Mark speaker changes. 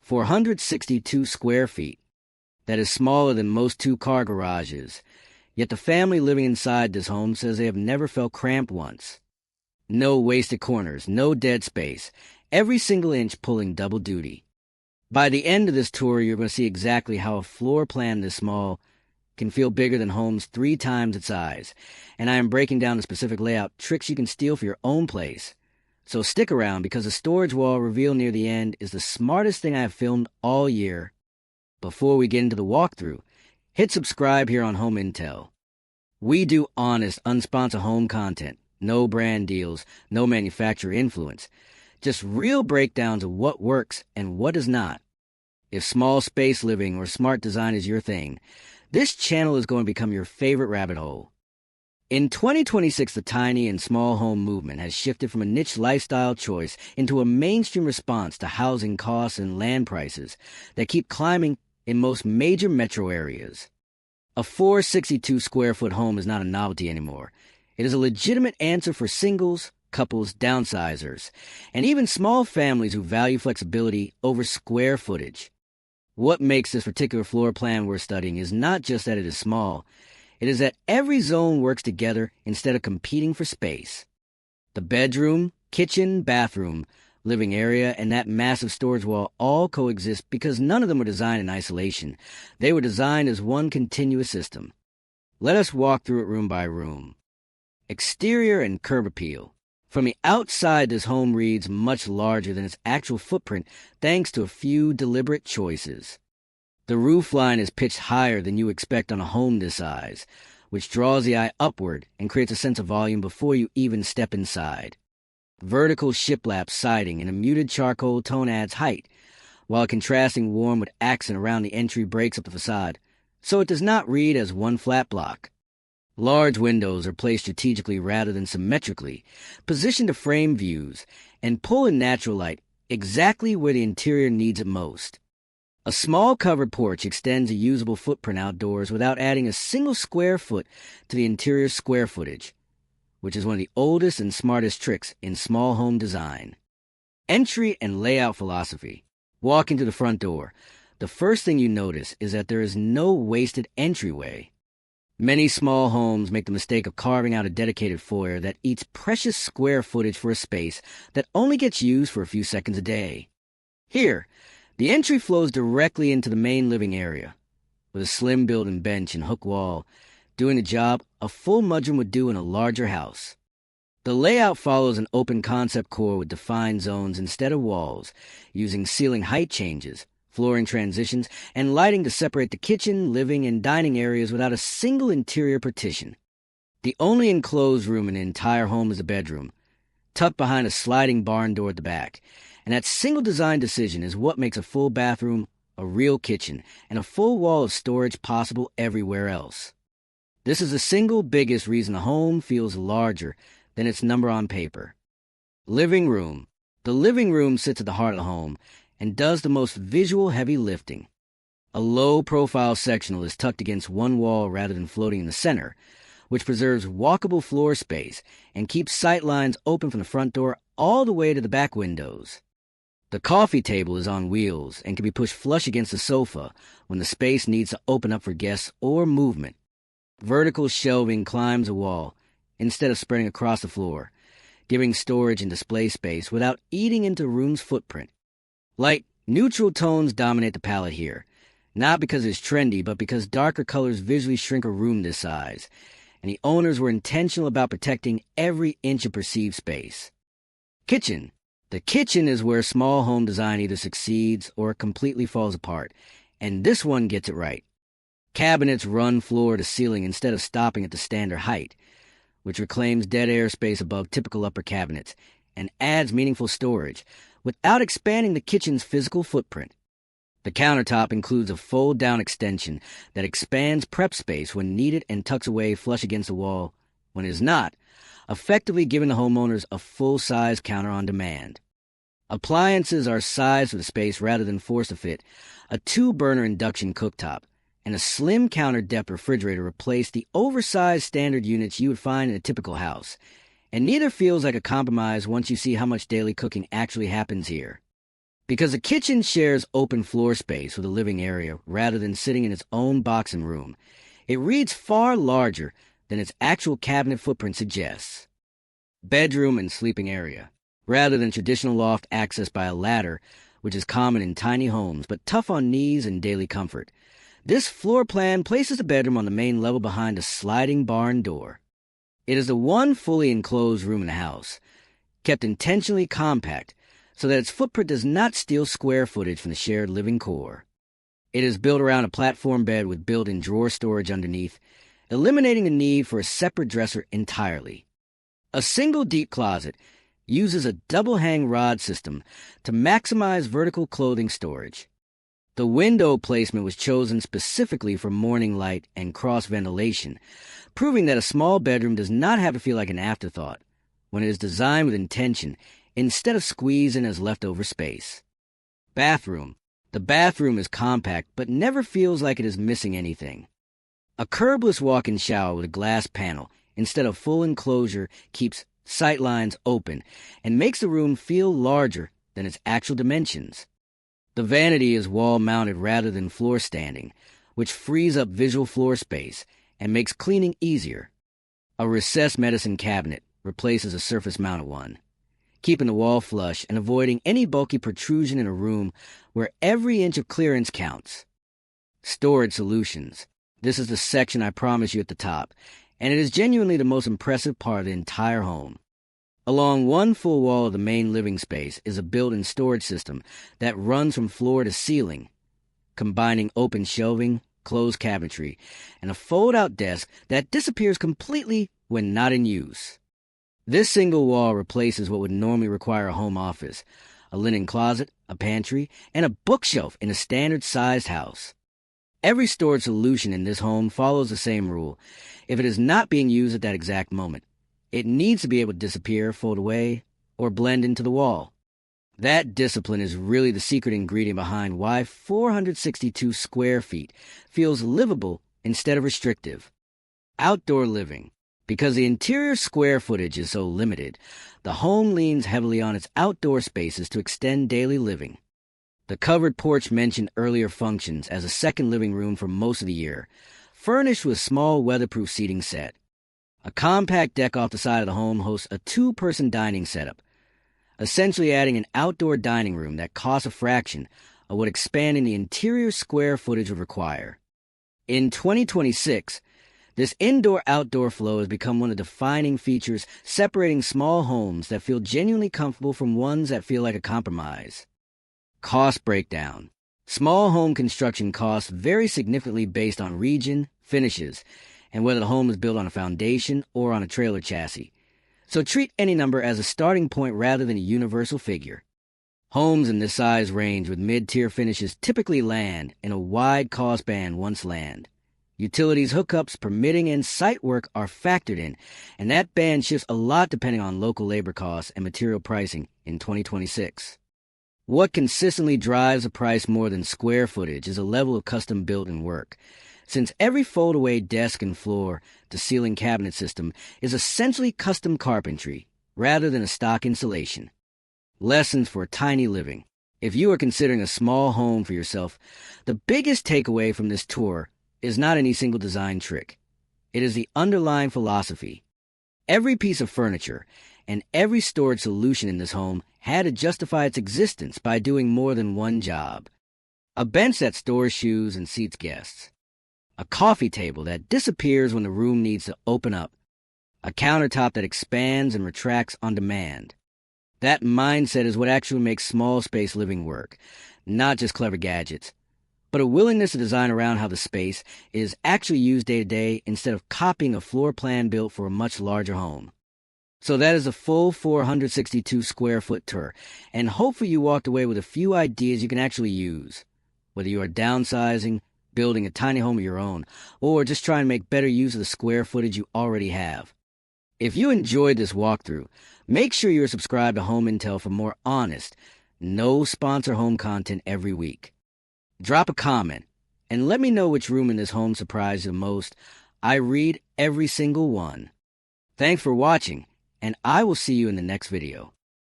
Speaker 1: 462 square feet. That is smaller than most two-car garages. Yet the family living inside this home says they have never felt cramped once. No wasted corners, no dead space. Every single inch pulling double duty. By the end of this tour, you're going to see exactly how a floor plan this small can feel bigger than homes 3 times its size. And I am breaking down the specific layout tricks you can steal for your own place. So stick around, because the storage wall revealed near the end is the smartest thing I have filmed all year. Before we get into the walkthrough, hit subscribe here on Home Intel. We do honest, unsponsored home content. No brand deals, no manufacturer influence. Just real breakdowns of what works and what does not. If small space living or smart design is your thing, this channel is going to become your favorite rabbit hole. In 2026, the tiny and small home movement has shifted from a niche lifestyle choice into a mainstream response to housing costs and land prices that keep climbing in most major metro areas. A 462 square foot home is not a novelty anymore. It is a legitimate answer for singles, couples, downsizers, and even small families who value flexibility over square footage. What makes this particular floor plan we're studying is not just that it is small, it is that every zone works together instead of competing for space. The bedroom, kitchen, bathroom, living area, and that massive storage wall all coexist because none of them were designed in isolation. They were designed as one continuous system. Let us walk through it room by room. Exterior and curb appeal. From the outside, this home reads much larger than its actual footprint thanks to a few deliberate choices. The roof line is pitched higher than you expect on a home this size, which draws the eye upward and creates a sense of volume before you even step inside. Vertical shiplap siding in a muted charcoal tone adds height, while a contrasting warm with accent around the entry breaks up the facade, so it does not read as one flat block. Large windows are placed strategically rather than symmetrically, positioned to frame views and pull in natural light exactly where the interior needs it most. A small covered porch extends a usable footprint outdoors without adding a single square foot to the interior square footage, which is one of the oldest and smartest tricks in small home design. Entry and layout philosophy. Walking to the front door, the first thing you notice is that there is no wasted entryway. Many small homes make the mistake of carving out a dedicated foyer that eats precious square footage for a space that only gets used for a few seconds a day. Here, the entry flows directly into the main living area, with a slim built-in bench and hook wall, doing the job a full mudroom would do in a larger house. The layout follows an open concept core with defined zones instead of walls, using ceiling height changes, flooring transitions, and lighting to separate the kitchen, living, and dining areas without a single interior partition. The only enclosed room in the entire home is the bedroom, tucked behind a sliding barn door at the back, and that single design decision is what makes a full bathroom a real kitchen and a full wall of storage possible everywhere else. This is the single biggest reason a home feels larger than its number on paper. Living room. The living room sits at the heart of the home and does the most visual heavy lifting. A low-profile sectional is tucked against one wall rather than floating in the center, which preserves walkable floor space and keeps sight lines open from the front door all the way to the back windows. The coffee table is on wheels and can be pushed flush against the sofa when the space needs to open up for guests or movement. Vertical shelving climbs a wall instead of spreading across the floor, giving storage and display space without eating into the room's footprint. Light, neutral tones dominate the palette here, not because it's trendy, but because darker colors visually shrink a room this size, and the owners were intentional about protecting every inch of perceived space. Kitchen. The kitchen is where small home design either succeeds or completely falls apart, and this one gets it right. Cabinets run floor to ceiling instead of stopping at the standard height, which reclaims dead air space above typical upper cabinets and adds meaningful storage without expanding the kitchen's physical footprint. The countertop includes a fold-down extension that expands prep space when needed and tucks away flush against the wall when it is not, effectively giving the homeowners a full-size counter on demand. Appliances are sized for the space rather than forced to fit. A 2-burner induction cooktop and a slim counter-depth refrigerator replace the oversized standard units you would find in a typical house, and neither feels like a compromise once you see how much daily cooking actually happens here. Because the kitchen shares open floor space with a living area rather than sitting in its own box and room, it reads far larger than its actual cabinet footprint suggests. Bedroom and sleeping area, rather than traditional loft accessed by a ladder, which is common in tiny homes but tough on knees and daily comfort. This floor plan places the bedroom on the main level behind a sliding barn door. It is the one fully enclosed room in the house, kept intentionally compact so that its footprint does not steal square footage from the shared living core. It is built around a platform bed with built-in drawer storage underneath, eliminating the need for a separate dresser entirely. A single deep closet uses a double-hang rod system to maximize vertical clothing storage. The window placement was chosen specifically for morning light and cross-ventilation, proving that a small bedroom does not have to feel like an afterthought when it is designed with intention instead of squeezed in as leftover space. Bathroom. The bathroom is compact but never feels like it is missing anything. A curbless walk-in shower with a glass panel instead of full enclosure keeps sight lines open and makes the room feel larger than its actual dimensions. The vanity is wall-mounted rather than floor-standing, which frees up visual floor space and makes cleaning easier. A recessed medicine cabinet replaces a surface-mounted one, keeping the wall flush and avoiding any bulky protrusion in a room where every inch of clearance counts. Storage solutions. This is the section I promised you at the top, and it is genuinely the most impressive part of the entire home. Along one full wall of the main living space is a built-in storage system that runs from floor to ceiling, combining open shelving, closed cabinetry, and a fold-out desk that disappears completely when not in use. This single wall replaces what would normally require a home office, a linen closet, a pantry, and a bookshelf in a standard-sized house. Every storage solution in this home follows the same rule. If it is not being used at that exact moment, it needs to be able to disappear, fold away, or blend into the wall. That discipline is really the secret ingredient behind why 462 square feet feels livable instead of restrictive. Outdoor living. Because the interior square footage is so limited, the home leans heavily on its outdoor spaces to extend daily living. The covered porch mentioned earlier functions as a second living room for most of the year, furnished with small weatherproof seating set. A compact deck off the side of the home hosts a two-person dining setup, essentially adding an outdoor dining room that costs a fraction of what expanding the interior square footage would require. In 2026, this indoor-outdoor flow has become one of the defining features separating small homes that feel genuinely comfortable from ones that feel like a compromise. Cost breakdown. Small home construction costs vary significantly based on region, finishes, and whether the home is built on a foundation or on a trailer chassis. So treat any number as a starting point rather than a universal figure. Homes in this size range with mid-tier finishes typically land in a wide cost band once land. Utilities, hookups, permitting, and site work are factored in, and that band shifts a lot depending on local labor costs and material pricing in 2026. What consistently drives the price more than square footage is a level of custom built-in work, since every fold-away desk and floor to ceiling cabinet system is essentially custom carpentry rather than a stock installation. Lessons for tiny living. If you are considering a small home for yourself, the biggest takeaway from this tour is not any single design trick. It is the underlying philosophy. Every piece of furniture and every storage solution in this home had to justify its existence by doing more than one job. A bench that stores shoes and seats guests. A coffee table that disappears when the room needs to open up. A countertop that expands and retracts on demand. That mindset is what actually makes small space living work, not just clever gadgets, but a willingness to design around how the space is actually used day to day instead of copying a floor plan built for a much larger home. So that is a full 462 square foot tour, and hopefully you walked away with a few ideas you can actually use. Whether you are downsizing, building a tiny home of your own, or just trying to make better use of the square footage you already have. If you enjoyed this walkthrough, make sure you are subscribed to Home Intel for more honest, no sponsor home content every week. Drop a comment and let me know which room in this home surprised you the most. I read every single one. Thanks for watching, and I will see you in the next video.